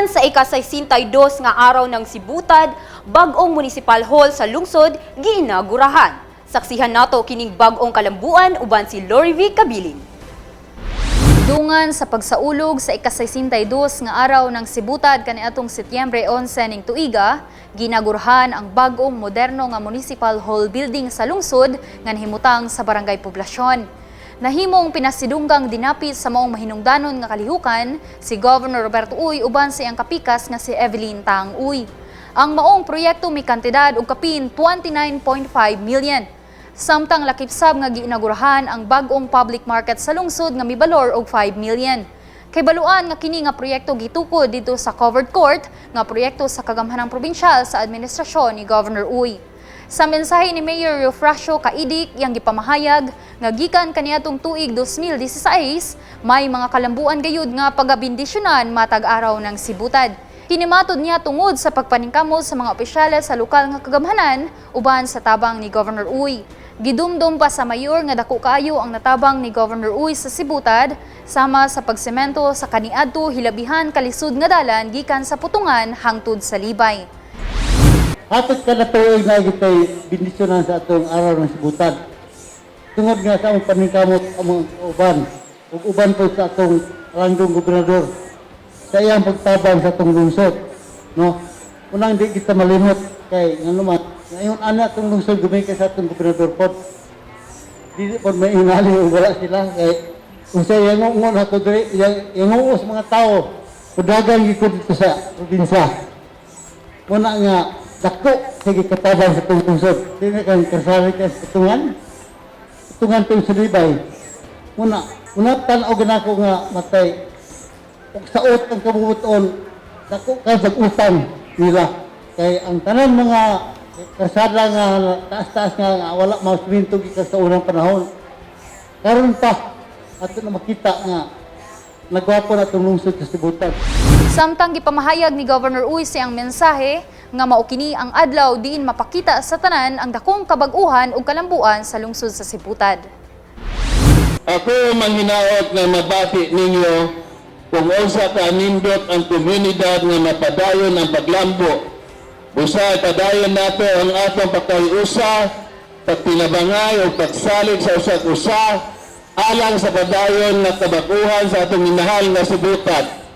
Dungan sa ika-62 nga araw ng Sibutad, bag-ong municipal hall sa lungsod giinagurahan. Saksihan nato kining bag-ong kalambuan uban si Lori V. Kabilin. Dungan sa pagsaulog sa ika-62 nga araw ng Sibutad kaniadtong Setyembre 11 ning tuiga, ginagurahan ang bag-ong moderno nga municipal hall building sa lungsod nga nahimutang sa barangay Poblasyon. Nahimong pinasidunggang dinapit sa maong mahinungdanon nga kalihukan si Governor Roberto Uy uban sa iyang kapikas nga si Evelyn Tang Uy. Ang maong proyekto may kantidad og kapin 29.5 million. Samtang lakipsab nga giinagurahan ang bag-ong public market sa lungsod nga mibalor og 5 million. Kay baluan nga kini nga proyekto gitukod dito sa covered court nga proyekto sa kagamhanang probinsyal sa administrasyon ni Governor Uy. Sa mensahe ni Mayor Eufrasio Caidic yang gipamahayag nga gikan kaniadtong tuig 2016, may mga kalambuan gayud nga pagabindisyonan matag araw ng Sibutad. Hinimatod niya tungod sa pagpaningkamot sa mga opisyales sa lokal nga kagamhanan uban sa tabang ni Governor Uy. Gidumdum pa sa mayor nga dako kaayo ang natabang ni Governor Uy sa Sibutad sama sa pagsemento sa kaniadto hilabihan kalisud nga dalan gikan sa Putungan hangtod sa Libay. Hatod ka na tuig na gitay bindisyonan sa atong araw ng Sibutad. Tungod nga sa among paningkamot among uban, ug uban po sa atong ranggong gobernador sa iyang pagtabang sa atong lungsod. No? Unang di kita malimot kay nga naman, ngayon anak atong lungsod gumikay sa atong gobernador pod. Dili pod may inali o wala sila kay kung sa iyang ungon hatod diri, iyang uos mga tao, pudagan gikod dito sa probinsya. Muna nga dako sige katabang sa itong lungsod. Hindi kang kasali ka sa Putungan. Putungan itong sa Libay. Muna tanaw ganako nga matay. Kung saot ang kabubuton, dako ka sa utang nila. Kaya ang tanan mga kasada nga taas-taas nga wala mga siminto gikas sa unang panahon. Karon pa ato na makita nga nagwapo na itong lungsod sa Sibutad. Samtang gipamahayag ni Governor Uy siyang mensahe nga maukini ang adlaw diin mapakita sa tanan ang dakong kabag-uhan ug kalambuan sa lungsod sa Sibutad. Ako manghinaot nga mabati ninyo kung unsa ka nindot ang komunidad nga mapadayon ang paglambo. Busa padayon nato ang atong pagkayusa, pagpinabangay o pagsalig sa usa-usa alang sa padayon na kabag-uhan sa atong minahal nga Sibutad.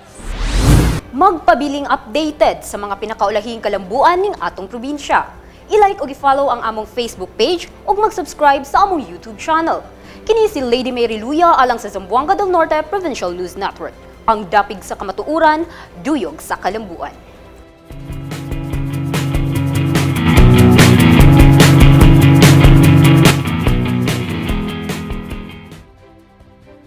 Magpabiling updated sa mga pinakaulahing kalambuan ning atong probinsya. I-like o i-follow ang among Facebook page ug mag-subscribe sa among YouTube channel. Kini si Lady Mary Luya alang sa Zamboanga del Norte Provincial News Network. Ang dapig sa kamatuuran, duyog sa kalambuan.